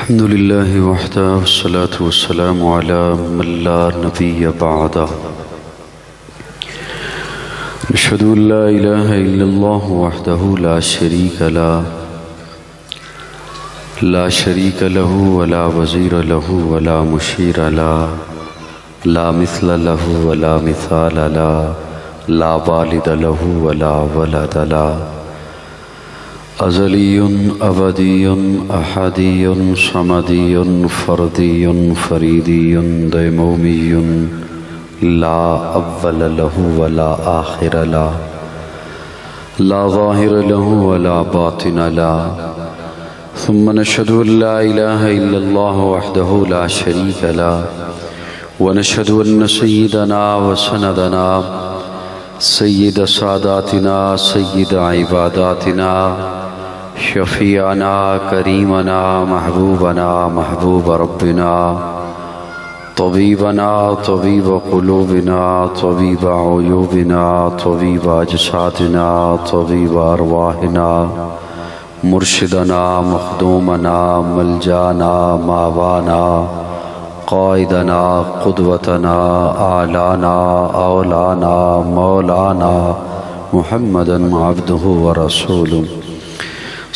الحمد لله وحده والصلاة والسلام على من لا نبي بعده. نشهد أن لا إله إلا الله وحده لا شريك له ولا وزير له ولا مشير له، لا مثل له ولا مثال له، لا والد له ولا ولد له، أزلي أبدي أحدي صمدي فردي فريدي ديمومي، لا أول له ولا آخر له، لا ظاهر له ولا باطن له. ثم نشهد أن لا إله إلا الله وحده لا شريك له، ونشهد أن سيدنا وسندنا سيد ساداتنا سيد عباداتنا شفيعنا كريمنا محبوبنا محبوب ربنا طبيبنا طبيب قلوبنا طبيب عيوبنا طبيب أجسادنا طبيب أرواحنا مرشدنا مخدومنا ملجانا ماوانا قائدنا قدوتنا آلانا اولانا مولانا محمدا عبده ورسوله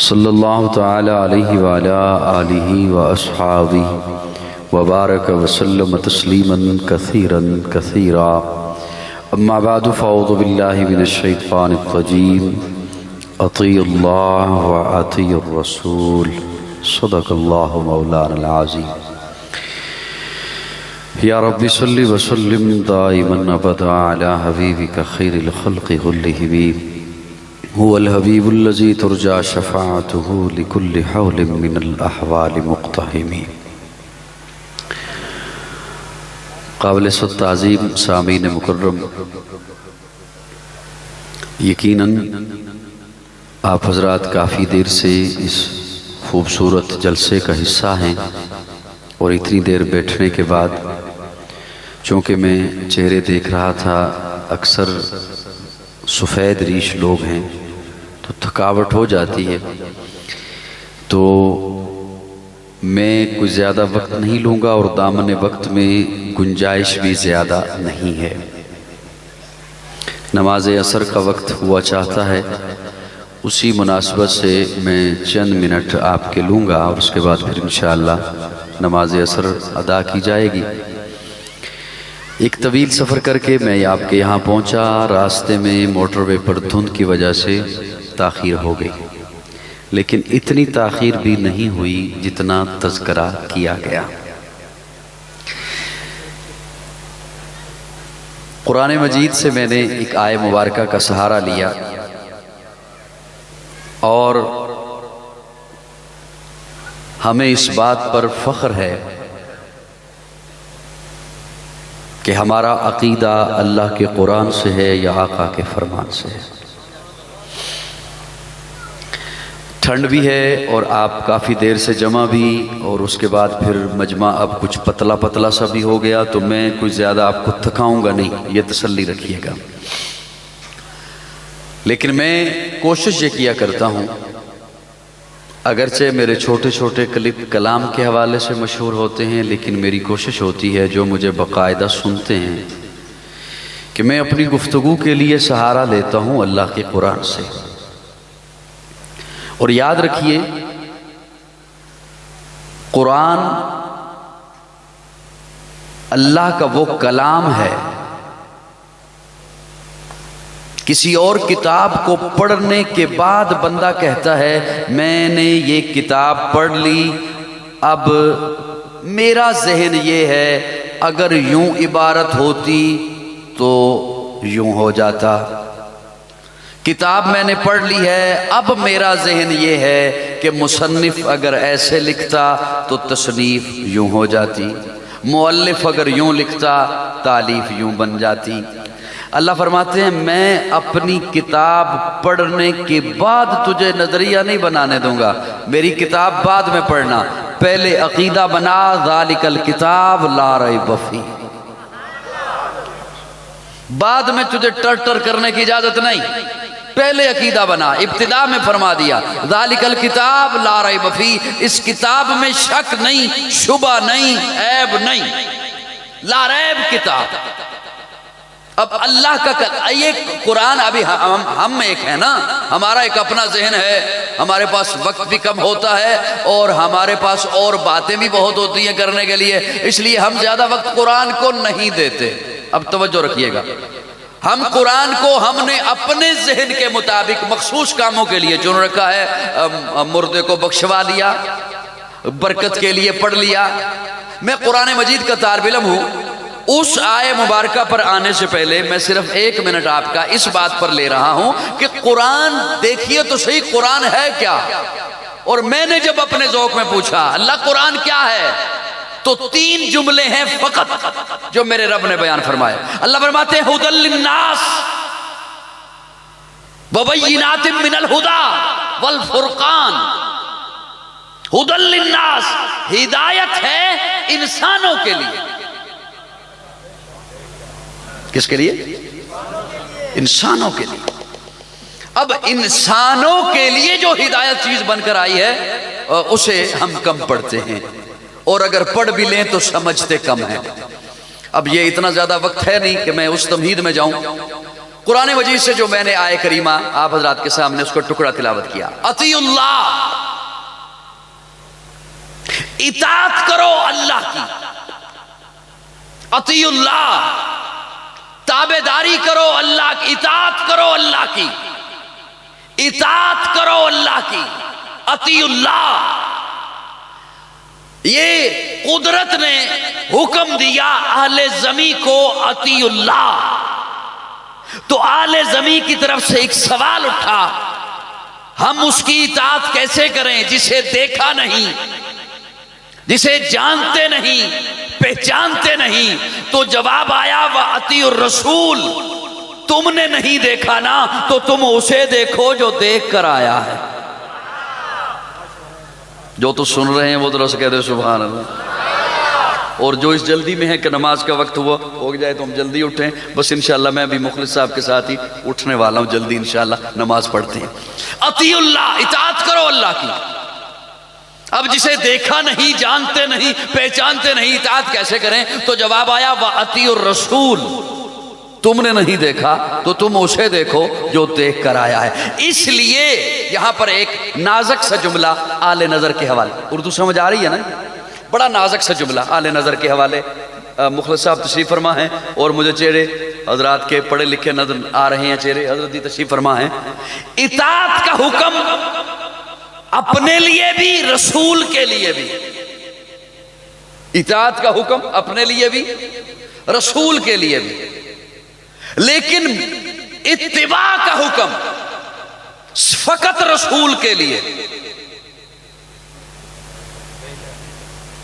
صلی اللہ تعالی علیہ وعلى آلہ وأصحابہ وبارک وسلم تسلیما کثیرا کثیرا. اما بعد فاعوذ باللہ من الشیطان الرجیم. اطیعوا اللہ واطیعوا الرسول صدق اللہ مولانا العظیم. یا رب صل وسلم دائما ابدا علی حبیبک خیر الخلق كلهم، هو الحبیب الذی ترجى شفاعته لكل حول من الاحوال مقتحم. قابل صد تعظیم سامعین مکرم، یقیناً آپ حضرات کافی دیر سے اس خوبصورت جلسے کا حصہ ہیں، اور اتنی دیر بیٹھنے کے بعد چونکہ میں چہرے دیکھ رہا تھا اکثر سفید ریش لوگ ہیں تو تھکاوٹ ہو جاتی ہے، تو میں کچھ زیادہ وقت نہیں لوں گا اور دامن وقت میں گنجائش بھی زیادہ نہیں ہے. نماز عصر کا وقت ہوا چاہتا ہے، اسی مناسبت سے میں چند منٹ آپ کے لوں گا اور اس کے بعد پھر انشاءاللہ نماز عصر ادا کی جائے گی. ایک طویل سفر کر کے میں آپ کے یہاں پہنچا، راستے میں موٹر وے پر دھند کی وجہ سے تاخیر ہو گئی، لیکن اتنی تاخیر بھی نہیں ہوئی جتنا تذکرہ کیا گیا. قرآن مجید سے میں نے ایک آیہ مبارکہ کا سہارا لیا اور ہمیں اس بات پر فخر ہے کہ ہمارا عقیدہ اللہ کے قرآن سے ہے یا آقا کے فرمان سے ہے. ٹھنڈ بھی ہے اور آپ کافی دیر سے جمع بھی، اور اس کے بعد پھر مجمع اب کچھ پتلا پتلا سا بھی ہو گیا، تو میں کچھ زیادہ آپ کو تھکاؤں گا نہیں، یہ تسلی رکھیے گا. لیکن میں کوشش یہ کیا کرتا ہوں، اگرچہ میرے چھوٹے چھوٹے کلپ کلام کے حوالے سے مشہور ہوتے ہیں، لیکن میری کوشش ہوتی ہے جو مجھے باقاعدہ سنتے ہیں کہ میں اپنی گفتگو کے لیے سہارا لیتا ہوں اللہ کے قرآن سے. اور یاد رکھیے، قرآن اللہ کا وہ کلام ہے. کسی اور کتاب کو پڑھنے کے بعد بندہ کہتا ہے میں نے یہ کتاب پڑھ لی، اب میرا ذہن یہ ہے اگر یوں عبارت ہوتی تو یوں ہو جاتا. کتاب میں نے پڑھ لی ہے، اب میرا ذہن یہ ہے کہ مصنف اگر ایسے لکھتا تو تصنیف یوں ہو جاتی، مؤلف اگر یوں لکھتا تالیف یوں بن جاتی. اللہ فرماتے ہیں میں اپنی کتاب پڑھنے کے بعد تجھے نظریہ نہیں بنانے دوں گا. میری کتاب بعد میں پڑھنا، پہلے عقیدہ بنا، ذالک الکتاب لا ریب فیہ. بعد میں تجھے ٹر ٹر کرنے کی اجازت نہیں. پہلے عقیدہ بنا، ابتدا میں فرما دیا ذالک الکتاب لا ریب فیہ، اس کتاب میں شک نہیں، شبہ نہیں، عیب نہیں، لا ریب کتاب۔ اب اللہ کا یہ قرآن، ابھی ہم ایک ہے نا، ہمارا ایک اپنا ذہن ہے، ہمارے پاس وقت بھی کم ہوتا ہے اور ہمارے پاس اور باتیں بھی بہت ہوتی ہیں کرنے کے لیے، اس لیے ہم زیادہ وقت قرآن کو نہیں دیتے۔ اب توجہ رکھیے گا، ہم قرآن کو ہم نے اپنے ذہن کے مطابق مخصوص کاموں کے لیے چن رکھا ہے۔ مردے کو بخشوا لیا، برکت کے لیے پڑھ لیا۔ میں قرآن مجید کا طالب علم ہوں، اس آیے مبارکہ پر آنے سے پہلے میں صرف 1 منٹ آپ کا اس بات پر لے رہا ہوں کہ قرآن دیکھیے تو صحیح، قرآن ہے کیا؟ اور میں نے جب اپنے ذوق میں پوچھا اللہ قرآن کیا ہے، تو 3 جملے ہیں فقط جو میرے رب نے بیان فرمائے۔ اللہ فرماتے ہیں ھدی للناس وبینات من الہدی والفرقان۔ ھدی للناس، ہدایت ہے انسانوں کے لیے۔ کس کے لیے؟ انسانوں کے لیے۔ اب انسانوں کے لیے جو ہدایت چیز بن کر آئی ہے اسے ہم کم پڑھتے ہیں، اور اگر پڑھ بھی لیں تو سمجھتے کم ہیں۔ اب یہ اتنا زیادہ وقت ہے نہیں کہ میں اس تمہید میں جاؤں۔ قرآن مجید سے جو میں نے آیے کریمہ آپ حضرات کے سامنے اس کو ٹکڑا تلاوت کیا، اطیعوا اللہ، اطاعت کرو اللہ کی، اطیعوا اللہ، تابعداری کرو اللہ کی، اطاعت کرو اللہ کی، اطاعت کرو اللہ کی، اطیعوا اللہ۔ یہ قدرت نے حکم دیا اہل زمین کو اطیعوا اللہ، تو اہل زمین کی طرف سے ایک سوال اٹھا، ہم اس کی اطاعت کیسے کریں جسے دیکھا نہیں، جسے جانتے نہیں، پہچانتے نہیں؟ تو جواب آیا وَأَطِیعُوا الرَّسُولَ، تم نے نہیں دیکھا نا تو تم اسے دیکھو جو دیکھ کر آیا ہے۔ جو تو سن رہے ہیں وہ ذرا سے کہہ دے سبحان اللہ۔ اور جو اس جلدی میں ہے کہ نماز کا وقت ہو جائے تو ہم جلدی اٹھیں، بس انشاءاللہ میں بھی مخلص صاحب کے ساتھ ہی اٹھنے والا ہوں جلدی، انشاءاللہ نماز پڑھتے ہیں۔ اطیعوا اللہ، اطاعت کرو اللہ کی۔ اب جسے دیکھا نہیں، جانتے نہیں، پہچانتے نہیں، اطاعت کیسے کریں؟ تو جواب آیا وَأَطِیعُوا الرَّسُولَ، تم نے نہیں دیکھا تو تم اسے دیکھو جو دیکھ کر آیا ہے۔ اس لیے یہاں پر ایک نازک سا جملہ آل نظر کے حوالے، اردو سمجھ آ رہی ہے نا؟ بڑا نازک سا جملہ آل نظر کے حوالے مخلص صاحب تشریف فرما ہیں، اور مجھے چہرے حضرات کے پڑھے لکھے نظر آ رہے ہیں، چہرے حضرت تشریف فرما ہیں۔ اطاعت کا حکم اپنے لیے بھی، رسول کے لیے بھی۔ اطاعت کا حکم اپنے لیے بھی، رسول کے لیے بھی، لیکن اتباع کا حکم فقط رسول کے لیے۔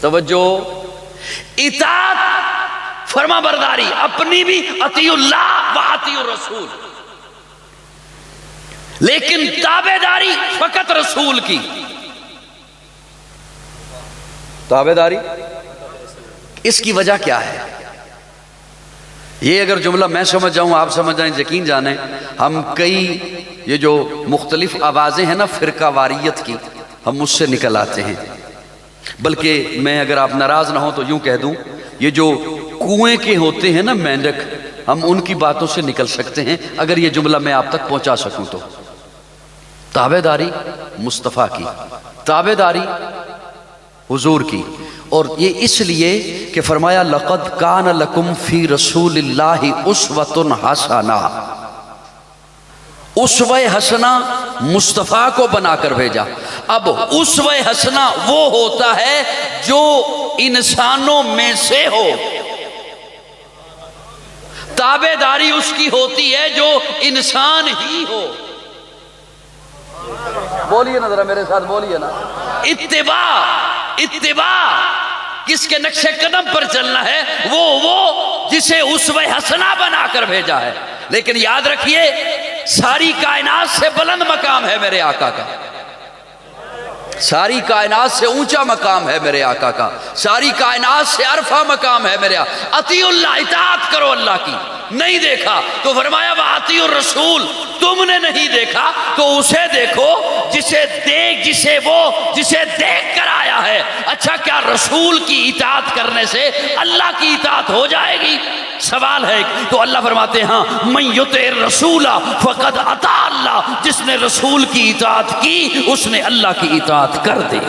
توجہ، اطاعت فرما برداری اپنی بھی، اطیعوا اللہ و اطیعوا الرسول، لیکن تابعداری فقط رسول کی۔ تابعداری، اس کی وجہ کیا ہے؟ یہ اگر جملہ میں سمجھ جاؤں، آپ سمجھ جائیں، یقین جانیں ہم کئی یہ جو مختلف آوازیں ہیں نا فرقہ واریت کی، ہم اس سے نکل آتے ہیں۔ بلکہ میں اگر آپ ناراض نہ ہوں تو یوں کہہ دوں، یہ جو کنویں کے ہوتے ہیں نا مینڈک، ہم ان کی باتوں سے نکل سکتے ہیں اگر یہ جملہ میں آپ تک پہنچا سکوں تو۔ تابعداری مصطفیٰ کی، تابعداری حضور کی، اور یہ اس لیے کہ فرمایا لَقَدْ كَانَ لَكُمْ فِي رَسُولِ اللَّهِ أُسْوَةٌ حَسَنَةٌ۔ اسوہ حسنہ مصطفیٰ کو بنا کر بھیجا۔ اب اسوہ حسنہ وہ ہوتا ہے جو انسانوں میں سے ہو، تابعداری اس کی ہوتی ہے جو انسان ہی ہو۔ بولیے نا ذرا میرے ساتھ، بولیے نا۔ اتباع کس کے نقش قدم پر چلنا ہے؟ وہ جسے اسوہ حسنہ بنا کر بھیجا ہے۔ لیکن یاد رکھیے ساری کائنات سے بلند مقام ہے میرے آقا کا، ساری کائنات سے اونچا مقام ہے میرے آقا کا، ساری کائنات سے عرفہ مقام ہے میرے آقا۔ اطیعوا اللہ، اطاعت کرو اللہ کی۔ نہیں دیکھا تو فرمایا وَأَطِیعُوا الرَّسُولَ، تم نے نہیں دیکھا تو اسے دیکھو جسے دیکھ کر آیا ہے۔ اچھا کیا رسول کی اطاعت کرنے سے اللہ کی اطاعت ہو جائے گی؟ سوال ہے۔ تو اللہ فرماتے ہیں من یطع الرسول فقد اطاع اللہ، جس نے رسول کی اطاعت کی اس نے اللہ کی اطاعت کر دی،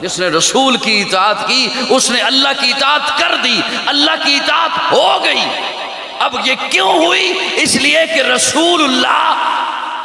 جس نے رسول کی اطاعت کی اس نے اللہ کی اطاعت کر دی، اللہ کی اطاعت ہو گئی۔ اب یہ کیوں ہوئی؟ اس لیے کہ رسول اللہ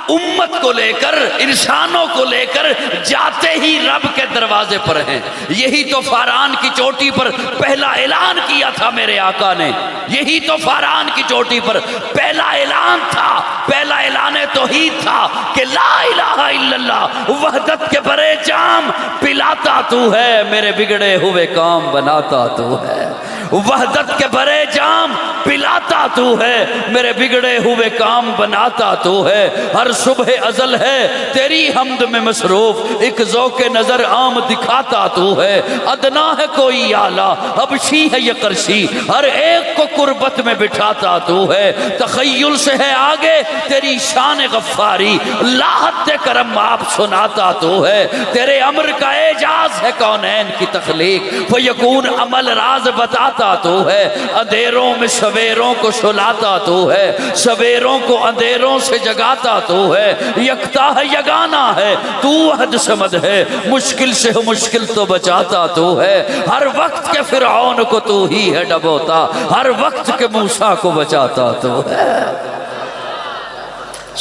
امت کو لے کر، انسانوں کو لے کر جاتے ہی رب کے دروازے پر ہیں۔ یہی تو فاران کی چوٹی پر پہلا اعلان کیا تھا میرے آقا نے، یہی تو فاران کی چوٹی پر پہلا اعلان تھا، پہلا اعلان توحید تھا کہ لا الہ الا اللہ، وحدت کے برے جام پلاتا تو ہے، میرے بگڑے ہوئے کام بناتا تو ہے، وحدت کے برے جام پلاتا تو ہے، میرے بگڑے ہوئے کام بناتا تو ہے، ہر صبح ازل ہے تیری حمد میں مصروف، ایک ذوق نظر عام دکھاتا تو ہے، ادنا ہے کوئی اعلیٰ حبشی ہے یہ قرشی، ہر ایک کو قربت میں بٹھاتا تو ہے، تخیل سے ہے آگے تیری شان غفاری، لاحت کرم آپ سناتا تو ہے، تیرے امر کا اعجاز ہے کونین کی تخلیق، فیکون عمل راز بتاتا تو ہے، اندھیروں میں سویروں کو سلاتا تو ہے، سویروں کو اندھیروں سے جگاتا تو ہے، یکتا ہے یگانا ہے تو وحد سمد ہے، مشکل سے مشکل تو بچاتا تو ہے، ہر وقت کے فرعون کو تو ہی ہے ڈبوتا، ہر وقت کے موسیٰ کو بچاتا تو ہے۔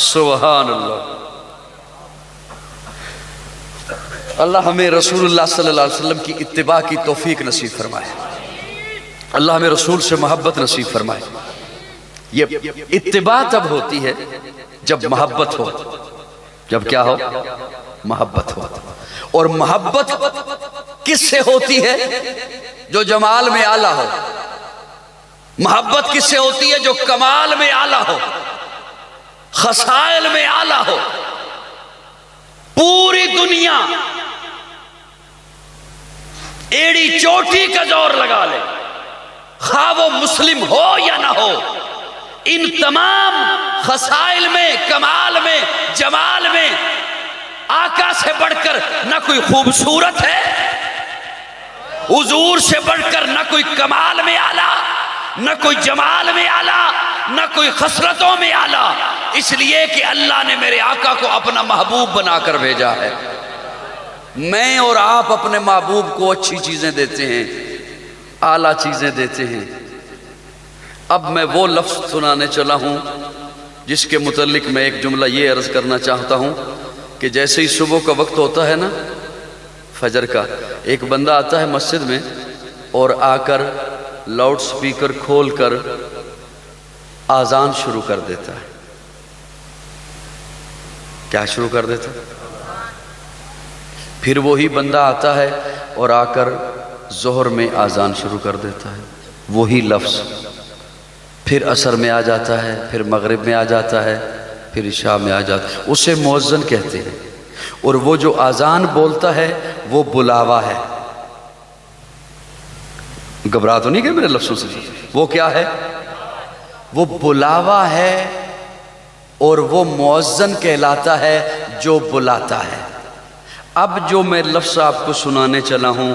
سبحان اللہ۔ اللہ ہمیں رسول اللہ صلی اللہ علیہ وسلم کی اتباع کی توفیق نصیب فرمائے، اللہ ہمیں رسول سے محبت نصیب فرمائے۔ یہ اتباع تب ہوتی ہے جب محبت ہو، جب کیا ہو؟ محبت ہو۔ اور محبت کس سے ہوتی ہے؟ جو جمال میں اعلیٰ ہو۔ محبت کس سے ہوتی ہے؟ جو کمال میں اعلیٰ ہو، خصائل میں اعلیٰ ہو۔ پوری دنیا ایڑی چوٹی کا زور لگا لے، خواہ وہ مسلم ہو یا نہ ہو، ان تمام خصائل میں، کمال میں، جمال میں آقا سے بڑھ کر نہ کوئی خوبصورت ہے، حضور سے بڑھ کر نہ کوئی کمال میں اعلیٰ، نہ کوئی جمال میں اعلیٰ، نہ کوئی خصلتوں میں اعلیٰ، اس لیے کہ اللہ نے میرے آقا کو اپنا محبوب بنا کر بھیجا ہے۔ میں اور آپ اپنے محبوب کو اچھی چیزیں دیتے ہیں، اعلیٰ چیزیں دیتے ہیں۔ اب میں وہ لفظ سنانے چلا ہوں جس کے متعلق میں ایک جملہ یہ عرض کرنا چاہتا ہوں کہ جیسے ہی صبح کا وقت ہوتا ہے نا، فجر کا، ایک بندہ آتا ہے مسجد میں اور آ کر لاؤڈ سپیکر کھول کر آذان شروع کر دیتا ہے۔ کیا شروع کر دیتا ہے؟ پھر وہی بندہ آتا ہے اور آ کر ظہر میں آذان شروع کر دیتا ہے، وہی لفظ، پھر عصر میں آ جاتا ہے، پھر مغرب میں آ جاتا ہے، پھر عشاء میں آ جاتا ہے، اسے مؤذن کہتے ہیں۔ اور وہ جو آذان بولتا ہے وہ بلاوا ہے۔ گھبرا تو نہیں گئے میرے لفظوں سے؟ وہ کیا ہے؟ وہ بلاوا ہے، اور وہ مؤذن کہلاتا ہے جو بلاتا ہے۔ اب جو میں لفظ آپ کو سنانے چلا ہوں،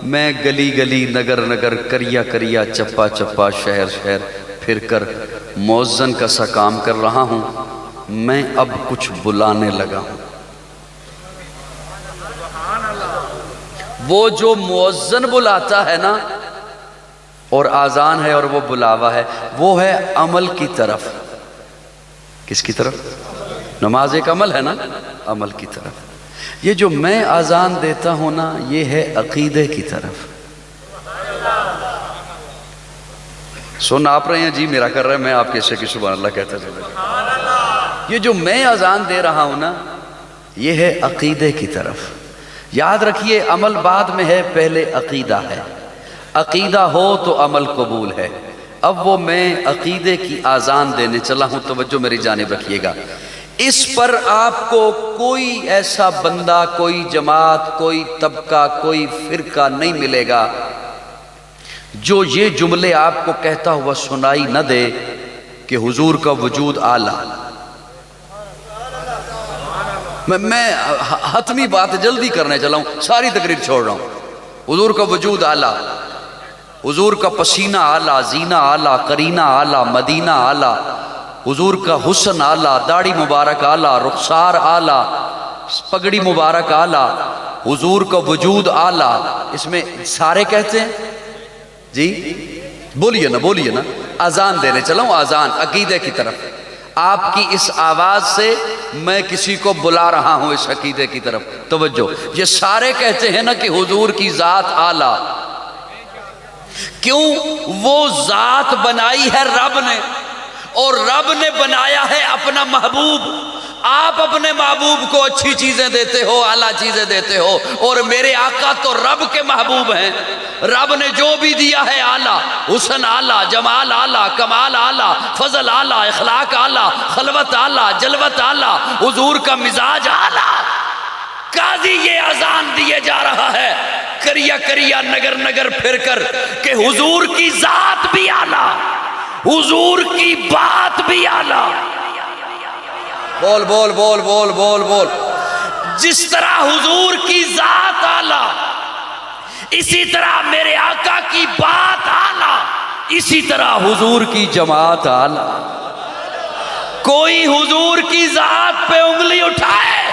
میں گلی گلی، نگر نگر، کریا کریا، چپا چپا، شہر شہر پھر کر مؤذن کا سا کام کر رہا ہوں۔ میں اب کچھ بلانے لگا ہوں۔ وہ جو مؤذن بلاتا ہے نا، اور آذان ہے اور وہ بلاوا ہے، وہ ہے عمل کی طرف۔ کس کی طرف؟ نماز ایک عمل ہے نا، عمل کی طرف۔ یہ جو میں آذان دیتا ہوں نا، یہ ہے عقیدے کی طرف۔ سن آپ رہے ہیں جی، میرا کر رہے ہیں، میں آپ کے سے کہ سبحان اللہ کہتا چلے۔ یہ جو میں آذان دے رہا ہوں نا، یہ ہے عقیدے کی طرف۔ یاد رکھیے، عمل بعد میں ہے، پہلے عقیدہ ہے۔ عقیدہ ہو تو عمل قبول ہے۔ اب وہ میں عقیدے کی آذان دینے چلا ہوں، توجہ میری جانب رکھیے گا۔ اس پر آپ کو کوئی ایسا بندہ، کوئی جماعت، کوئی طبقہ، کوئی فرقہ نہیں ملے گا جو یہ جملے آپ کو کہتا ہوا سنائی نہ دے کہ حضور کا وجود اعلیٰ، میں حتمی بات جلدی کرنے چلا ہوں، ساری تقریر چھوڑ رہا ہوں۔ حضور کا وجود اعلیٰ، حضور کا پسینہ اعلیٰ، زینہ اعلیٰ، قرینہ اعلیٰ، مدینہ اعلیٰ، حضور کا حسن اعلیٰ، داڑھی مبارک اعلیٰ، رخسار اعلیٰ، پگڑی مبارک اعلیٰ، حضور کا وجود اعلیٰ۔ اس میں سارے کہتے ہیں جی، بولیے نا، اذان دینے چلا ہوں، اذان عقیدے کی طرف۔ آپ کی اس آواز سے میں کسی کو بلا رہا ہوں اس عقیدے کی طرف، توجہ۔ یہ سارے کہتے ہیں نا کہ حضور کی ذات اعلیٰ، کیوں؟ وہ ذات بنائی ہے رب نے، اور رب نے بنایا ہے اپنا محبوب۔ آپ اپنے محبوب کو اچھی چیزیں دیتے ہو، اعلیٰ چیزیں دیتے ہو، اور میرے آقا تو رب کے محبوب ہیں۔ رب نے جو بھی دیا ہے اعلیٰ، حسن اعلیٰ، جمال اعلیٰ، کمال اعلیٰ، فضل اعلیٰ، اخلاق اعلیٰ، خلوت اعلیٰ، جلوت اعلیٰ، حضور کا مزاج اعلیٰ۔ قاضی یہ اذان دیے جا رہا ہے کریا کریا نگر نگر پھر کر کہ حضور کی ذات بھی اعلیٰ، حضور کی بات بھی اعلیٰ۔ بول بول بول بول بول بول۔ جس طرح حضور کی ذات اعلیٰ، اسی طرح میرے آقا کی بات اعلیٰ، اسی طرح حضور کی جماعت اعلیٰ۔ کوئی حضور کی ذات پہ انگلی اٹھائے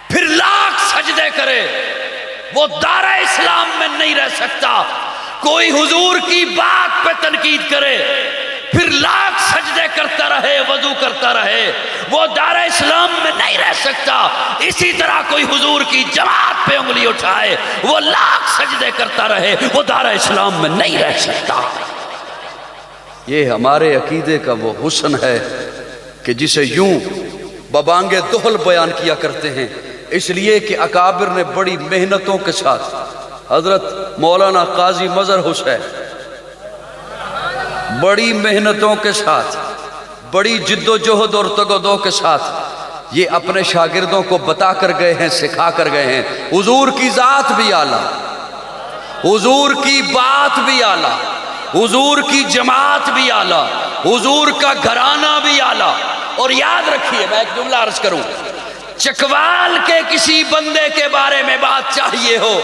پھر لاکھ سجدے کرے، وہ دارِ اسلام میں نہیں رہ سکتا۔ کوئی حضور کی بات پہ تنقید کرے پھر لاکھ سجدے کرتا رہے، وضو کرتا رہے، وہ دارِ اسلام میں نہیں رہ سکتا۔ اسی طرح کوئی حضور کی جماعت پہ انگلی اٹھائے، وہ لاکھ سجدے کرتا رہے، وہ دارِ اسلام میں نہیں رہ سکتا۔ یہ ہمارے عقیدے کا وہ حسن ہے کہ جسے یوں ببانگ دہل بیان کیا کرتے ہیں، اس لیے کہ اکابر نے بڑی محنتوں کے ساتھ، حضرت مولانا قاضی مظہر حسین بڑی محنتوں کے ساتھ، بڑی جد و جہد اور تگودو کے ساتھ یہ اپنے شاگردوں کو بتا کر گئے ہیں، سکھا کر گئے ہیں۔ حضور کی ذات بھی اعلیٰ، حضور کی بات بھی اعلیٰ، حضور کی جماعت بھی اعلیٰ، حضور کا گھرانہ بھی اعلیٰ۔ اور یاد رکھیے، میں ایک جملہ عرض کروں، چکوال کے کسی بندے کے بارے میں بات چاہیے ہو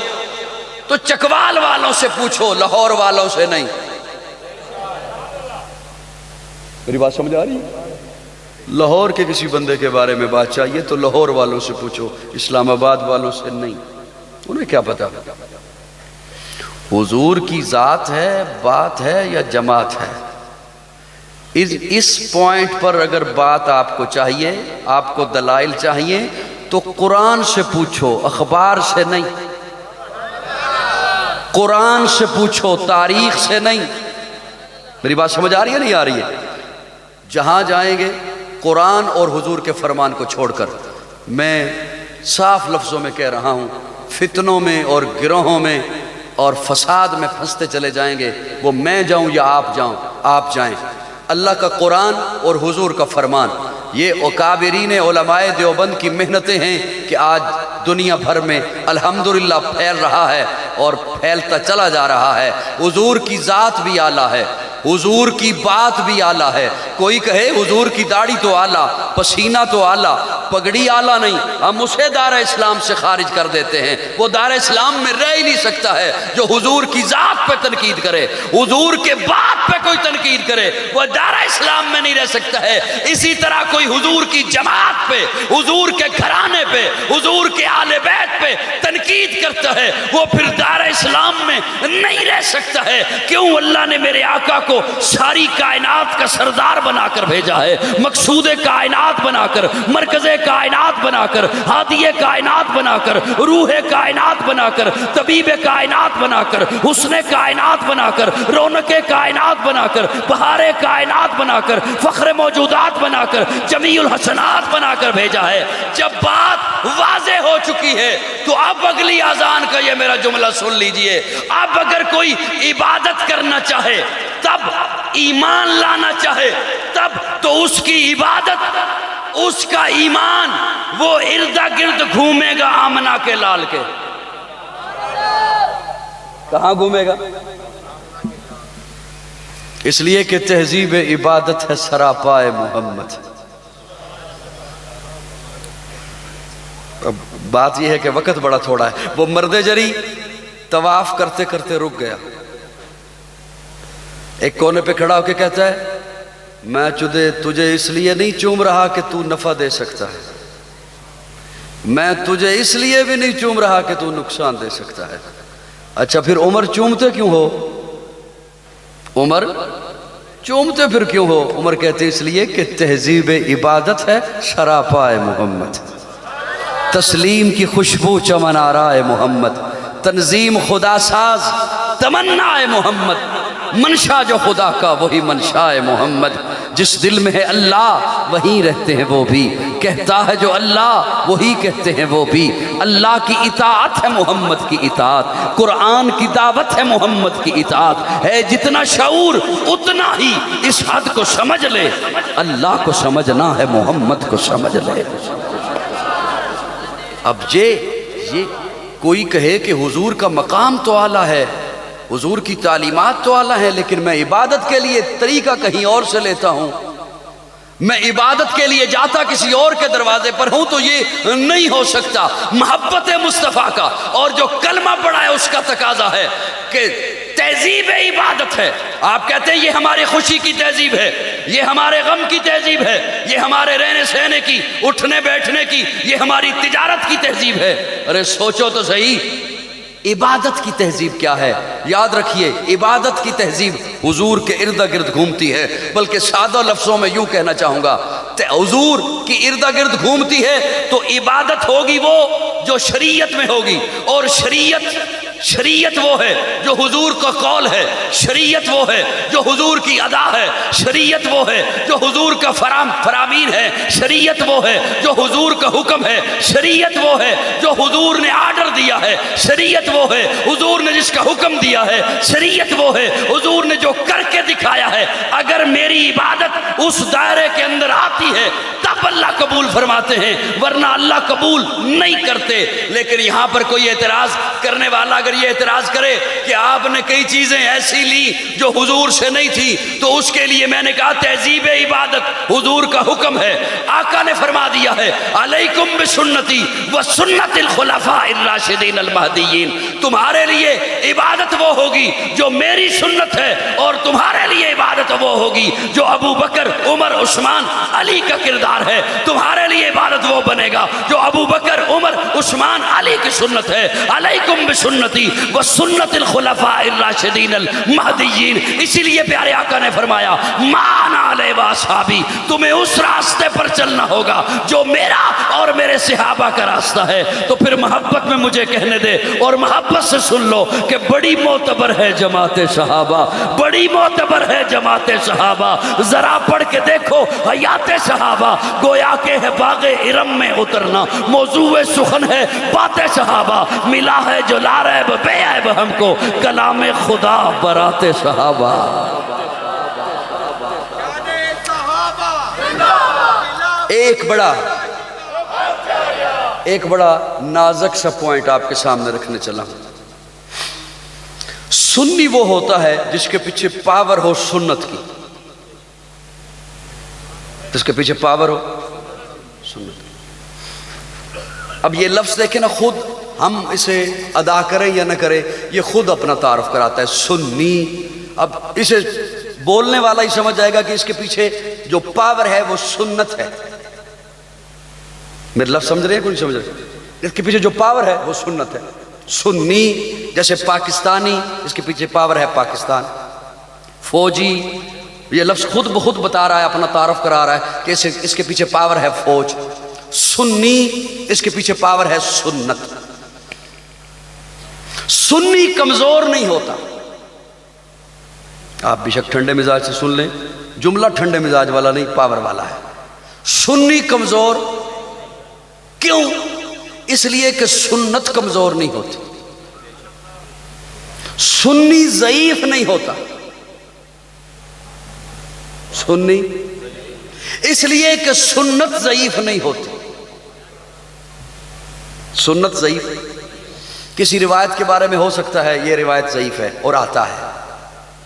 تو چکوال والوں سے پوچھو، لاہور والوں سے نہیں۔ میری بات سمجھ آ رہی ہے؟ لاہور کے کسی بندے کے بارے میں بات چاہیے تو لاہور والوں سے پوچھو، اسلام آباد والوں سے نہیں۔ انہیں کیا پتا حضور کی ذات ہے، بات ہے یا جماعت ہے؟ اس پوائنٹ پر اگر بات آپ کو چاہیے، آپ کو دلائل چاہیے تو قرآن سے پوچھو، اخبار سے نہیں۔ قرآن سے پوچھو، تاریخ سے نہیں۔ میری بات سمجھ آ رہی ہے نہیں آ رہی ہے؟ جہاں جائیں گے قرآن اور حضور کے فرمان کو چھوڑ کر، میں صاف لفظوں میں کہہ رہا ہوں، فتنوں میں اور گروہوں میں اور فساد میں پھنستے چلے جائیں گے، وہ میں جاؤں یا آپ جائیں۔ اللہ کا قرآن اور حضور کا فرمان، یہ اکابرین علماء دیوبند کی محنتیں ہیں کہ آج دنیا بھر میں الحمدللہ پھیل رہا ہے اور پھیلتا چلا جا رہا ہے۔ حضور کی ذات بھی اعلیٰ ہے، حضور کی بات بھی اعلیٰ ہے۔ کوئی کہے حضور کی داڑھی تو اعلیٰ، پسینہ تو اعلیٰ، پگڑی اعلیٰ نہیں، ہم اسے دار اسلام سے خارج کر دیتے ہیں۔ وہ دار اسلام میں رہ ہی نہیں سکتا ہے جو حضور کی ذات پہ تنقید کرے، حضور کے بات پہ کوئی تنقید کرے، وہ دار اسلام میں نہیں رہ سکتا ہے۔ اسی طرح کوئی حضور کی جماعت پہ، حضور کے گھرانے پہ، حضور کے آل بیت پہ تنقید کرتا ہے، وہ پھر دار اسلام میں نہیں رہ سکتا ہے۔ کیوں؟ اللہ نے میرے آقا کو ساری کائنات کا سردار بنا کر بھیجا ہے، مقصود کائنات بنا کر، مرکز کائنات بنا کر، ہادی کائنات بنا کر، روح کائنات بنا کر، طبیب کائنات بنا کر، حسن کائنات بنا کر، رونق کائنات بنا کر، بہار کائنات بنا کر، فخر موجودات بنا کر، جمیع الحسنات بنا کر بھیجا ہے۔ جب بات واضح ہو چکی ہے تو اب اگلی اذان کا یہ میرا جملہ سن لیجئے۔ اب اگر کوئی عبادت کرنا چاہے، تب ایمان لانا چاہے، تب تو اس کی عبادت، اس کا ایمان وہ اردا گرد گھومے گا آمنہ کے لال کے۔ کہاں گھومے گا؟ اس لیے کہ تہذیب عبادت ہے سراپائے محمد۔ بات یہ ہے کہ وقت بڑا تھوڑا ہے. وہ مرد جری طواف کرتے کرتے رک گیا, ایک کونے پہ کھڑا ہو کے کہتا ہے میں تجھے اس لیے نہیں چوم رہا کہ تو نفع دے سکتا ہے, میں تجھے اس لیے بھی نہیں چوم رہا کہ تو نقصان دے سکتا ہے. اچھا پھر عمر چومتے کیوں ہو؟ عمر چومتے پھر کیوں ہو؟ عمر کہتے اس لیے کہ تہذیب عبادت ہے سراپا محمد, تسلیم کی خوشبو چمن آرائے محمد, تنظیم خدا ساز تمنا محمد, منشا جو خدا کا وہی منشا محمد, جس دل میں ہے اللہ وہیں رہتے ہیں وہ بھی, کہتا ہے جو اللہ وہی کہتے ہیں وہ بھی. اللہ کی اطاعت ہے محمد کی اطاعت, قرآن کی دعوت ہے محمد کی اطاعت, ہے جتنا شعور اتنا ہی اس حد کو سمجھ لے, اللہ کو سمجھنا ہے محمد کو سمجھ لے. اب یہ کوئی کہے کہ حضور کا مقام تو اعلیٰ ہے, حضور کی تعلیمات تو اعلیٰ ہیں, لیکن میں عبادت کے لیے طریقہ کہیں اور سے لیتا ہوں, میں عبادت کے لیے جاتا کسی اور کے دروازے پر ہوں, تو یہ نہیں ہو سکتا. محبت مصطفیٰ کا اور جو کلمہ پڑھا ہے اس کا تقاضا ہے کہ تہذیب عبادت ہے. آپ کہتے ہیں یہ ہماری خوشی کی تہذیب ہے, یہ ہمارے غم کی تہذیب ہے, یہ ہمارے رہنے سہنے کی, اٹھنے بیٹھنے کی, یہ ہماری تجارت کی تہذیب ہے. ارے سوچو تو صحیح, عبادت کی تہذیب کیا ہے؟ یاد رکھیے عبادت کی تہذیب حضور کے ارد گرد گھومتی ہے, بلکہ سادہ لفظوں میں یوں کہنا چاہوں گا, حضور کی ارد گرد گھومتی ہے تو عبادت ہوگی وہ جو شریعت میں ہوگی, اور شریعت وہ ہے جو حضور کا قول ہے, شریعت وہ ہے جو حضور کی ادا ہے, شریعت وہ ہے جو حضور کا فرامین ہے, شریعت وہ ہے جو حضور کا حکم ہے, شریعت وہ ہے جو حضور نے آرڈر دیا ہے, شریعت وہ ہے حضور نے جس کا حکم دیا ہے, شریعت وہ ہے حضور نے جو کر کے دکھایا ہے. اگر میری عبادت اس دائرے کے اندر آتی ہے تب اللہ قبول فرماتے ہیں, ورنہ اللہ قبول نہیں کرتے. لیکن یہاں پر کوئی اعتراض کرنے والا اگر یہ اعتراض کرے کہ آپ نے کئی چیزیں ایسی لی جو حضور سے نہیں تھی, تو اس کے لیے میں نے کہا تہذیب عبادت حضور کا حکم ہے. آقا نے فرما دیا ہے علیکم بسنتی و سنت الخلفاء الراشدین المہدیین, تمہارے لیے عبادت وہ ہوگی جو میری سنت ہے, اور تمہارے لیے عبادت وہ ہوگی جو ابو بکر عمر عثمان علی کا کردار ہے. تمہارے لیے عبادت وہ بنے گا جو ابو بکر عمر عثمان علی کی سنت ہے. علیکم بسنتی و سنت الخلفاء الراشدین المہدیین. اسی لیے پیارے آقا نے فرمایا مانا علیہ واصحابی, تمہیں اس راستے پر چلنا ہوگا جو میرا اور میرے صحابہ کا راستہ ہے. تو پھر محبت میں مجھے کہنے دے اور محبت سے سن لو کہ بڑی معتبر ہے جماعت صحابہ, بڑی معتبر ہے جماعت صحابہ. ذرا پڑھ کے دیکھو حیات صحابہ, گویا کہ ہے باغ ارم میں اترنا, موضوع سخن ہے بات صحابہ, ملا ہے جو لا ریب بے عیب ہم کو کلام خدا برات صحابہ. ایک بڑا نازک سا پوائنٹ آپ کے سامنے رکھنے چلا ہوں. سنی وہ ہوتا ہے جس کے پیچھے پاور ہو سنت کی, جس کے پیچھے پاور ہو سنت کی. اب یہ لفظ دیکھیں نا, خود ہم اسے ادا کریں یا نہ کریں یہ خود اپنا تعارف کراتا ہے سنی. اب اسے بولنے والا ہی سمجھ جائے گا کہ اس کے پیچھے جو پاور ہے وہ سنت ہے. میرے لفظ سمجھ رہے ہیں کوئی سمجھ رہے؟ اس کے پیچھے جو پاور ہے وہ سنت ہے. سنی جیسے پاکستانی, اس کے پیچھے پاور ہے پاکستان. فوجی, یہ لفظ خود بخود بتا رہا ہے, اپنا تعارف کرا رہا ہے کہ اس کے پیچھے پاور ہے فوج. سنی اس کے پیچھے پاور ہے سنت. سنی کمزور نہیں ہوتا. آپ بے شک ٹھنڈے مزاج سے سن لیں, جملہ ٹھنڈے مزاج والا نہیں, پاور والا ہے. سنی کمزور کیوں؟ اس لیے کہ سنت کمزور نہیں ہوتی. سنی ضعیف نہیں ہوتا. سنی اس لیے کہ سنت ضعیف نہیں ہوتی. سنت ضعیف کسی روایت کے بارے میں ہو سکتا ہے یہ روایت ضعیف ہے اور آتا ہے.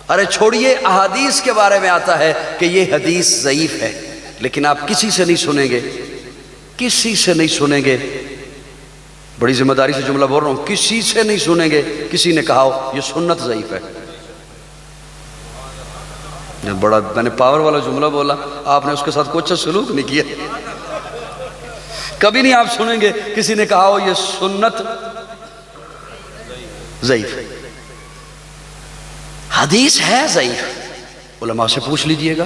ارے چھوڑیے, احادیث کے بارے میں آتا ہے کہ یہ حدیث ضعیف ہے, لیکن آپ کسی سے نہیں سنیں گے, کسی سے نہیں سنیں گے بڑی ذمہ داری سے جملہ بول رہا ہوں، کسی سے نہیں سنیں گے کسی نے کہا ہو یہ سنت ضعیف ہے. بڑا میں نے پاور والا جملہ بولا، آپ نے اس کے ساتھ کوئی اچھا سلوک نہیں کیا. کبھی نہیں آپ سنیں گے کسی نے کہا ہو یہ سنت ضعیف ہے. حدیث ہے ضعیف، علماء سے پوچھ لیجئے گا،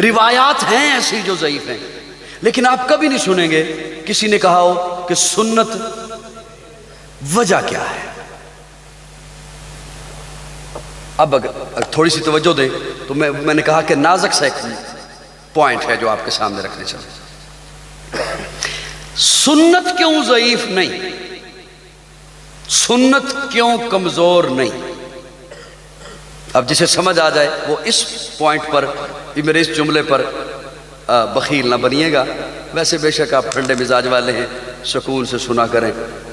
روایات ہیں ایسی جو ضعیف ہیں، لیکن آپ کبھی نہیں سنیں گے کسی نے کہا ہو کہ سنت. وجہ کیا ہے؟ اب اگر تھوڑی سی توجہ دیں تو میں نے کہا کہ نازک سا ایک پوائنٹ ہے جو آپ کے سامنے رکھنے چاہیے. سنت کیوں ضعیف نہیں، سنت کیوں کمزور نہیں؟ اب جسے سمجھ آ جائے وہ اس پوائنٹ پر، میرے اس جملے پر بخیل نہ بنیے گا. ویسے بے شک آپ ٹھنڈے مزاج والے ہیں، سکون سے سنا کریں.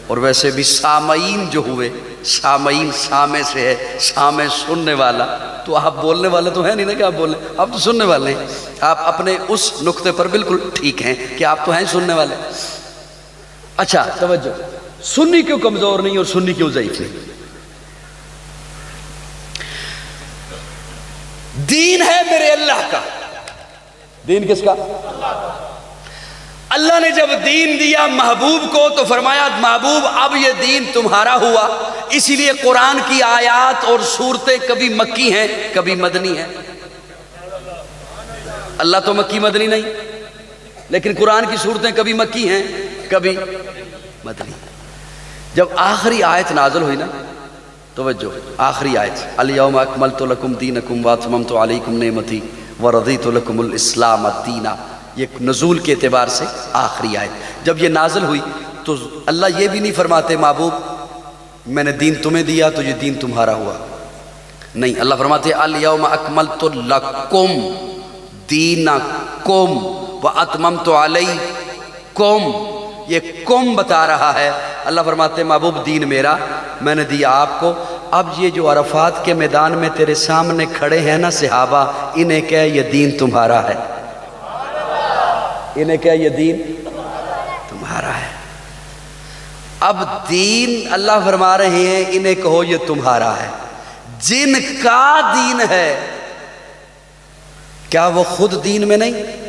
اور ویسے بھی سامعین جو ہوئے، سامعین سامع سے ہے، سامع سننے والا، تو آپ بولنے والے تو ہیں نہیں نا کہ آپ بولیں، آپ تو سننے والے ہیں. آپ اپنے اس نقطے پر بالکل ٹھیک ہیں کہ آپ تو ہیں سننے والے. اچھا توجہ، سنی کیوں کمزور نہیں اور سنی کیوں ضعیف نہیں؟ دین ہے میرے اللہ کا. دین کس کا؟ اللہ نے جب دین دیا محبوب کو تو فرمایا محبوب اب یہ دین تمہارا ہوا. اسی لیے قرآن کی آیات اور صورتیں کبھی مکی ہیں کبھی مدنی ہیں. اللہ تو مکی مدنی نہیں، لیکن قرآن کی صورتیں کبھی مکی ہیں کبھی مدنی. جب آخری آیت نازل ہوئی نا، توجہ، آخری آیت الیوم اکملت لکم دینکم واتممت علیکم نعمتی ورضیت لکم الاسلام دینا، یہ نزول کے اعتبار سے آخری آیت جب یہ نازل ہوئی تو اللہ یہ بھی نہیں فرماتے محبوب میں نے دین تمہیں دیا تو یہ دین تمہارا ہوا. نہیں، اللہ فرماتے الیوم اکملت لکم دینکم واتممت علیکم. یہ کم بتا رہا ہے. اللہ فرماتے محبوب دین میرا، میں نے دیا آپ کو. اب یہ جو عرفات کے میدان میں تیرے سامنے کھڑے ہیں نا صحابہ، انہیں کہہ یہ دین تمہارا ہے. انہیں کہہ یہ دین تمہارا ہے. اب دین اللہ فرما رہے ہیں انہیں کہو یہ تمہارا ہے. جن کا دین ہے کیا وہ خود دین میں نہیں؟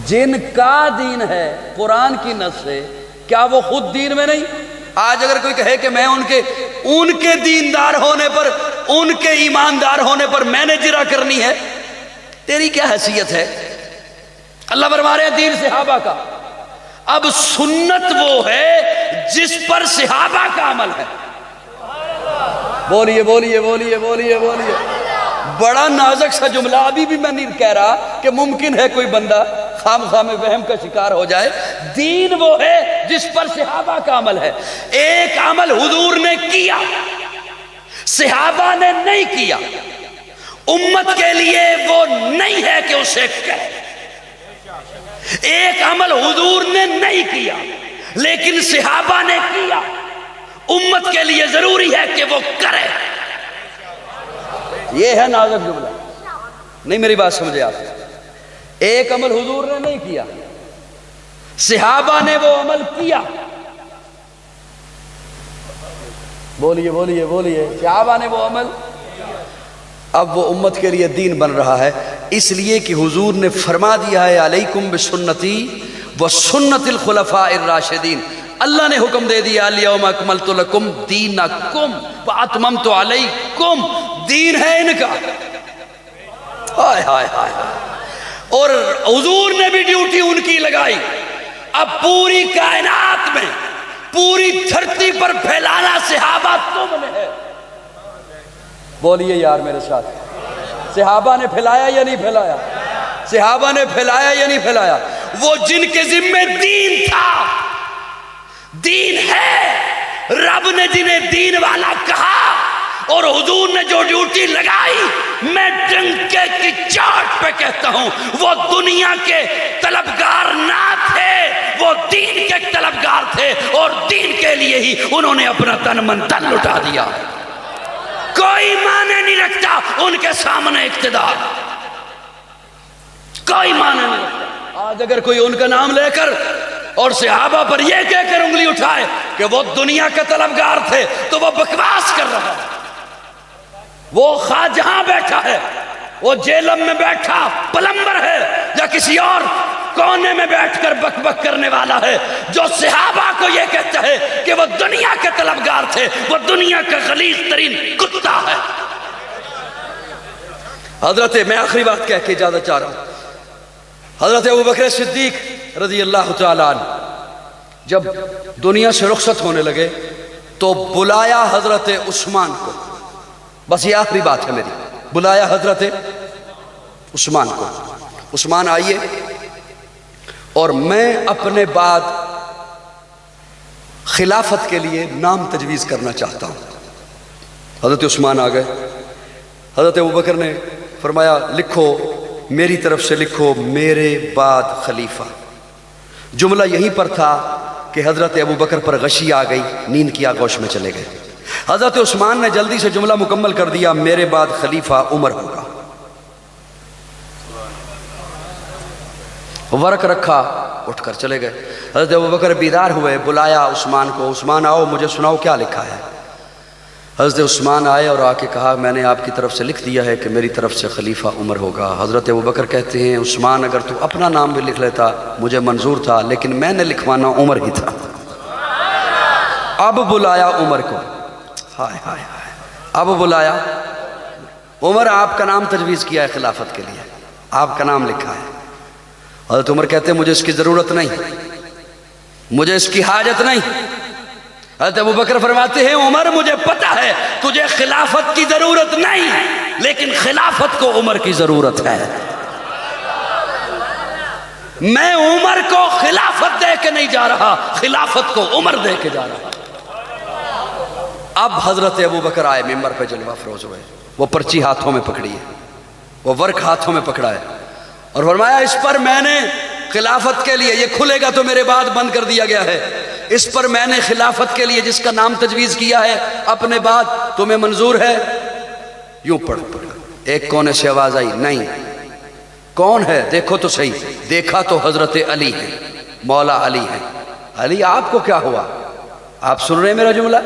جن کا دین ہے قرآن کی نص سے، کیا وہ خود دین میں نہیں؟ آج اگر کوئی کہے کہ میں ان کے دیندار ہونے پر، ان کے ایماندار ہونے پر میں نے جرا کرنی ہے، تیری کیا حیثیت ہے؟ اللہ فرما رہے ہیں دین صحابہ کا. اب سنت وہ ہے جس پر صحابہ کا عمل ہے. بولیے بولیے بولیے بولیے بولیے. بڑا نازک سا جملہ، ابھی بھی میں نہیں کہہ رہا کہ ممکن ہے کوئی بندہ خام خام وہم کا شکار ہو جائے. دین وہ ہے جس پر صحابہ کا عمل ہے. ایک عمل حضور نے کیا، صحابہ نے نہیں کیا، امت کے لیے وہ نہیں ہے کہ اسے کہے. ایک عمل حضور نے نہیں کیا لیکن صحابہ نے کیا، امت کے لیے ضروری ہے کہ وہ کرے. یہ ہے نازک جملہ. نہیں میری بات سمجھے آپ؟ ایک عمل حضور نے نہیں کیا، صحابہ نے وہ عمل کیا. بولیے بولیے بولیے. صحابہ نے وہ عمل، اب وہ امت کے لیے دین بن رہا ہے. اس لیے کہ حضور نے فرما دیا ہے علیکم بسنتی وسنت الخلفاء الراشدین. اللہ نے حکم دے دیا الیوم اکملت لکم دینکم واتممت علیکم. دین ہے ان کا. ہائے ہائے ہائے. اور حضور نے بھی ڈیوٹی ان کی لگائی. اب پوری کائنات میں، پوری دھرتی پر پھیلانا صحابہ تم نے ہے. بولیے یار میرے ساتھ، صحابہ نے پھیلایا یا نہیں پھیلایا؟ صحابہ نے پھیلایا یا نہیں پھیلایا؟ وہ جن کے ذمے دین تھا، دین ہے، رب نے جنہیں دین والا کہا اور حضور نے جو ڈیوٹی لگائی، میں ڈنکے کی چوٹ پہ کہتا ہوں وہ دنیا کے طلبگار نہ تھے، وہ دین کے طلبگار تھے اور دین کے لیے ہی انہوں نے اپنا تن من دھن لٹا دیا. کوئی معنی نہیں رکھتا ان کے سامنے اقتدار، کوئی معنی نہیں رکھتا. آج اگر کوئی ان کا نام لے کر اور صحابہ پر یہ کہہ کر انگلی اٹھائے کہ وہ دنیا کا طلبگار تھے تو وہ بکواس کر رہا ہے. وہ خواہ جہاں بیٹھا ہے، وہ جیلم میں بیٹھا پلمبر ہے یا کسی اور کونے میں بیٹھ کر بک بک کرنے والا ہے، جو صحابہ کو یہ کہتا ہے کہ وہ دنیا کے طلبگار تھے، وہ دنیا کا غلیظ ترین کتا ہے. حضرت، میں آخری بات کہہ کے اجازت چاہ رہا ہوں، حضرت ابوبکر صدیق رضی اللہ تعالیٰ عنہ جب دنیا سے رخصت ہونے لگے تو بلایا حضرت عثمان کو. بس یہ آخری بات ہے میری. بلایا حضرت عثمان کو، عثمان آئیے اور میں اپنے بعد خلافت کے لیے نام تجویز کرنا چاہتا ہوں. حضرت عثمان آ گئے. حضرت ابوبکر نے فرمایا لکھو، میری طرف سے لکھو میرے بعد خلیفہ. جملہ یہیں پر تھا کہ حضرت ابوبکر پر غشی آ گئی، نیند کی آغوش میں چلے گئے. حضرت عثمان نے جلدی سے جملہ مکمل کر دیا، میرے بعد خلیفہ عمر ہوگا. ورق رکھا، اٹھ کر چلے گئے. حضرت ابوبکر بیدار ہوئے، بلایا عثمان کو، عثمان آؤ مجھے سناؤ کیا لکھا ہے. حضرت عثمان آئے اور آ کے کہا میں نے آپ کی طرف سے لکھ دیا ہے کہ میری طرف سے خلیفہ عمر ہوگا. حضرت ابوبکر کہتے ہیں عثمان اگر تو اپنا نام بھی لکھ لیتا مجھے منظور تھا، لیکن میں نے لکھوانا عمر ہی تھا. اب بلایا عمر کو، ہائے ہائے ہائے، اب بلایا عمر، آپ کا نام تجویز کیا ہے خلافت کے لیے، آپ کا نام لکھا ہے. حضرت عمر کہتے ہیں مجھے اس کی ضرورت نہیں، مجھے اس کی حاجت نہیں. حضرت ابوبکر فرماتے ہیں عمر مجھے پتا ہے تجھے خلافت کی ضرورت نہیں، لیکن خلافت کو عمر کی ضرورت ہے. میں عمر کو خلافت دے کے نہیں جا رہا، خلافت کو عمر دے کے جا رہا. اب حضرت ابوبکر آئے، ممبر پہ جلوہ افروز ہوئے، وہ پرچی ہاتھوں میں پکڑی ہے، وہ ورق ہاتھوں میں پکڑا ہے اور فرمایا اس پر میں نے خلافت کے لیے، یہ کھلے گا تو میرے بعد بند کر دیا گیا ہے، اس پر میں نے خلافت کے لیے جس کا نام تجویز کیا ہے اپنے بعد، تمہیں منظور ہے؟ یوں پڑھ. ایک کونے سے آواز آئی نہیں. کون ہے؟ دیکھو تو صحیح. دیکھا تو حضرت علی ہے، مولا علی ہے. علی آپ کو کیا ہوا؟ آپ سن رہے ہیں میرا جملہ؟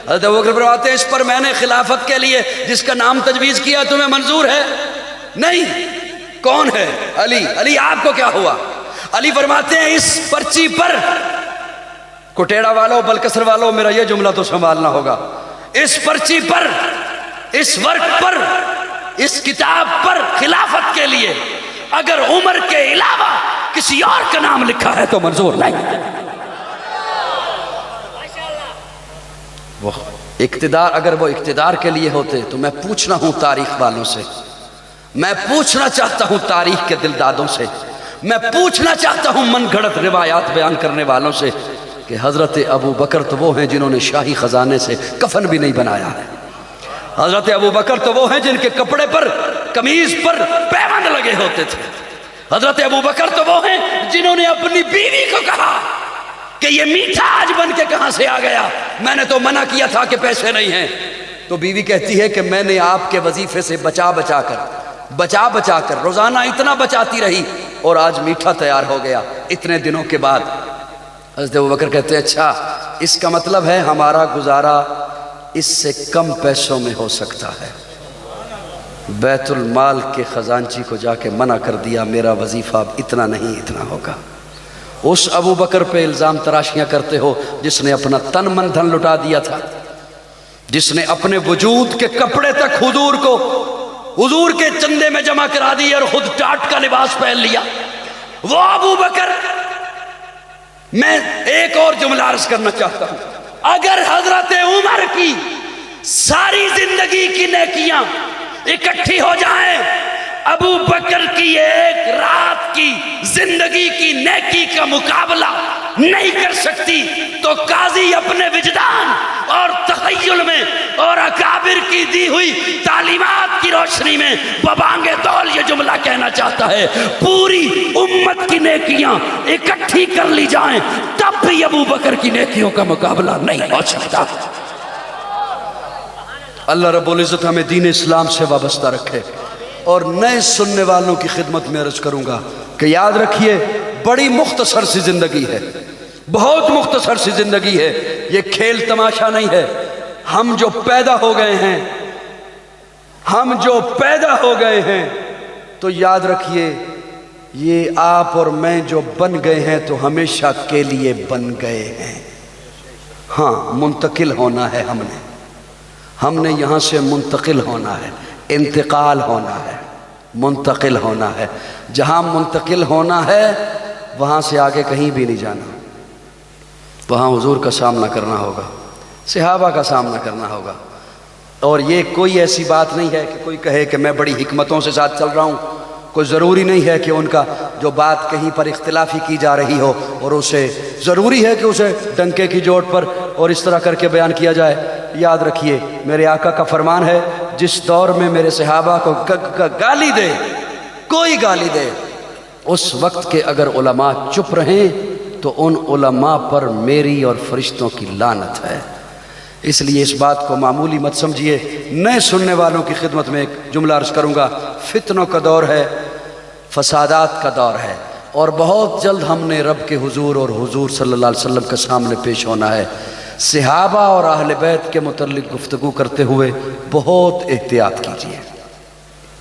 حضرت ابوبکر فرماتے ہیں اس پر میں نے خلافت کے لیے جس کا نام تجویز کیا تمہیں منظور ہے؟ نہیں. کون ہے؟ علی. علی آپ کو کیا ہوا؟ علی فرماتے ہیں اس پرچی پر، کوٹیڑا والوں بلکسر والوں میرا یہ جملہ تو سنبھالنا ہوگا، اس پرچی پر، اس ورق پر، اس کتاب پر خلافت کے لیے اگر عمر کے علاوہ کسی اور کا نام لکھا ہے تو منظور نہیں. وہ اقتدار، اگر وہ اقتدار کے لیے ہوتے تو میں پوچھنا ہوں تاریخ والوں سے، میں پوچھنا چاہتا ہوں تاریخ کے دلدادوں سے، میں پوچھنا چاہتا ہوں من گھڑت روایات بیان کرنے والوں سے کہ حضرت ابوبکر تو وہ ہیں جنہوں نے شاہی خزانے سے کفن بھی نہیں بنایا ہے. حضرت ابوبکر تو وہ ہیں جن کے کپڑے پر، قمیض پر پیوند لگے ہوتے تھے. حضرت ابوبکر تو وہ ہیں جنہوں نے اپنی بیوی کو کہا کہ یہ میٹھا آج بن کے کہاں سے آ گیا، میں نے تو منع کیا تھا کہ پیسے نہیں ہیں. تو بیوی کہتی ہے کہ میں نے آپ کے وظیفے سے بچا بچا کر روزانہ اتنا بچاتی رہی اور آج میٹھا تیار ہو گیا اتنے دنوں کے بعد. حضرت ابوبکر کہتے ہیں اچھا اس کا مطلب ہے ہمارا گزارا اس سے کم پیسوں میں ہو سکتا ہے. بیت المال کے خزانچی کو جا کے منع کر دیا میرا وظیفہ اب اتنا نہیں، اتنا ہوگا. اس ابوبکر پہ الزام تراشیاں کرتے ہو جس نے اپنا تن من دھن لٹا دیا تھا، جس نے اپنے وجود کے کپڑے تک حضور کے چندے میں جمع کرا دی اور خود ٹاٹ کا لباس پہن لیا. وہ ابوبکر. میں ایک اور جملہ عرض کرنا چاہتا ہوں، اگر حضرت عمر کی ساری زندگی کی نیکیاں اکٹھی ہو جائیں ابو بکر کی ایک رات کی زندگی کی نیکی کا مقابلہ نہیں کر سکتی، تو قاضی اپنے وجدان اور تخیل میں اور اکابر کی دی ہوئی تعلیمات کی روشنی میں ببانگ دول یہ جملہ کہنا چاہتا ہے، پوری امت کی نیکیاں اکٹھی کر لی جائیں تب بھی ابو بکر کی نیکیوں کا مقابلہ نہیں ہو سکتا. اللہ رب العزت ہمیں دین اسلام سے وابستہ رکھے. اور نئے سننے والوں کی خدمت میں عرض کروں گا کہ یاد رکھیے بڑی مختصر سی زندگی ہے، بہت مختصر سی زندگی ہے، یہ کھیل تماشا نہیں ہے۔ ہم جو پیدا ہو گئے ہیں، ہم جو پیدا ہو گئے ہیں، تو یاد رکھیے یہ آپ اور میں جو بن گئے ہیں تو ہمیشہ کے لیے بن گئے ہیں۔ ہاں منتقل ہونا ہے، ہم نے یہاں سے منتقل ہونا ہے، انتقال ہونا ہے، منتقل ہونا ہے۔ جہاں منتقل ہونا ہے وہاں سے آگے کہیں بھی نہیں جانا، وہاں حضور کا سامنا کرنا ہوگا، صحابہ کا سامنا کرنا ہوگا۔ اور یہ کوئی ایسی بات نہیں ہے کہ کوئی کہے کہ میں بڑی حکمتوں سے ساتھ چل رہا ہوں، کوئی ضروری نہیں ہے کہ ان کا جو بات کہیں پر اختلافی کی جا رہی ہو اور اسے ضروری ہے کہ اسے ڈنکے کی چوٹ پر اور اس طرح کر کے بیان کیا جائے۔ یاد رکھیے میرے آقا کا فرمان ہے، جس دور میں میرے صحابہ کو گالی دے، کوئی گالی دے، اس وقت کے اگر علماء چپ رہیں تو ان علماء پر میری اور فرشتوں کی لعنت ہے۔ اس لیے اس بات کو معمولی مت سمجھیے۔ نئے سننے والوں کی خدمت میں ایک جملہ عرض کروں گا، فتنوں کا دور ہے، فسادات کا دور ہے، اور بہت جلد ہم نے رب کے حضور اور حضور صلی اللہ علیہ وسلم کے سامنے پیش ہونا ہے۔ صحابہ اور اہل بیت کے متعلق گفتگو کرتے ہوئے بہت احتیاط کیجیے،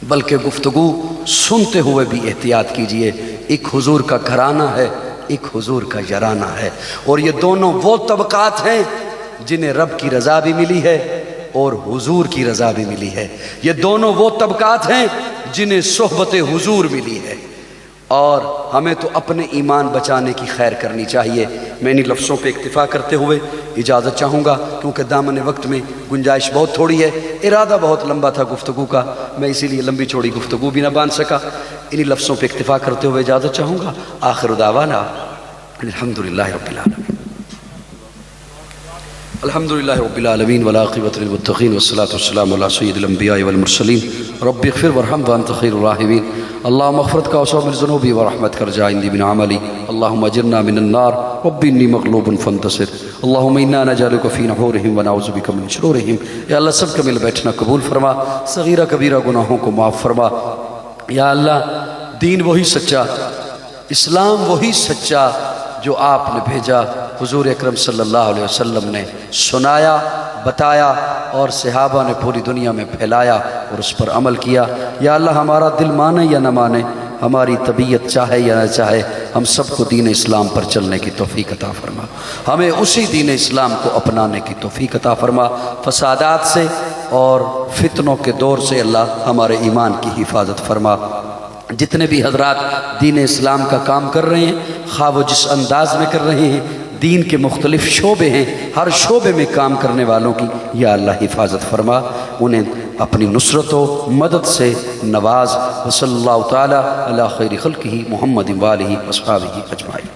بلکہ گفتگو سنتے ہوئے بھی احتیاط کیجیے۔ ایک حضور کا گھرانہ ہے، ایک حضور کا یارانہ ہے، اور یہ دونوں وہ طبقات ہیں جنہیں رب کی رضا بھی ملی ہے اور حضور کی رضا بھی ملی ہے۔ یہ دونوں وہ طبقات ہیں جنہیں صحبت حضور ملی ہے، اور ہمیں تو اپنے ایمان بچانے کی خیر کرنی چاہیے۔ میں انہی لفظوں پہ اکتفا کرتے ہوئے اجازت چاہوں گا، کیونکہ دامن وقت میں گنجائش بہت تھوڑی ہے، ارادہ بہت لمبا تھا گفتگو کا، میں اسی لیے لمبی چوڑی گفتگو بھی نہ باندھ سکا۔ انہی لفظوں پہ اکتفا کرتے ہوئے اجازت چاہوں گا۔ آخر دعوانا الحمدللہ رب العالمین، الحمدللہ رب العالمین والعاقبۃ للمتقین والصلاۃ والسلام علی سید الانبیاء والمرسلین رب اغفر وارحم وانت خیر الراحمین۔ اللہم اغفرت کا وسع من ذنوبی ورحمت کر جا اندی من عملی، اللہم اجرنا من النار رب انی مغلوب فانتصر، اللہم انا نجعلک فی نحورہم ونعوذ بک من شرورہم۔ یا اللہ سب کا مل بیٹھنا قبول فرما، صغیرہ کبیرہ گناہوں کو معاف فرما۔ یا اللہ دین وہی سچا، اسلام وہی سچا جو آپ نے بھیجا، حضور اکرم صلی اللہ علیہ وسلم نے سنایا، بتایا، اور صحابہ نے پوری دنیا میں پھیلایا اور اس پر عمل کیا۔ یا اللہ ہمارا دل مانے یا نہ مانے، ہماری طبیعت چاہے یا نہ چاہے، ہم سب کو دین اسلام پر چلنے کی توفیق عطا فرما، ہمیں اسی دین اسلام کو اپنانے کی توفیق عطا فرما۔ فسادات سے اور فتنوں کے دور سے اللہ ہمارے ایمان کی حفاظت فرما۔ جتنے بھی حضرات دین اسلام کا کام کر رہے ہیں، خواہ وہ جس انداز میں کر رہے ہیں، دین کے مختلف شعبے ہیں، ہر شعبے میں کام کرنے والوں کی یا اللہ حفاظت فرما، انہیں اپنی نصرت و مدد سے نواز۔ وصلی اللہ تعالی علی خیر خلقہ محمد وآلہ وصحبہ اجمعین۔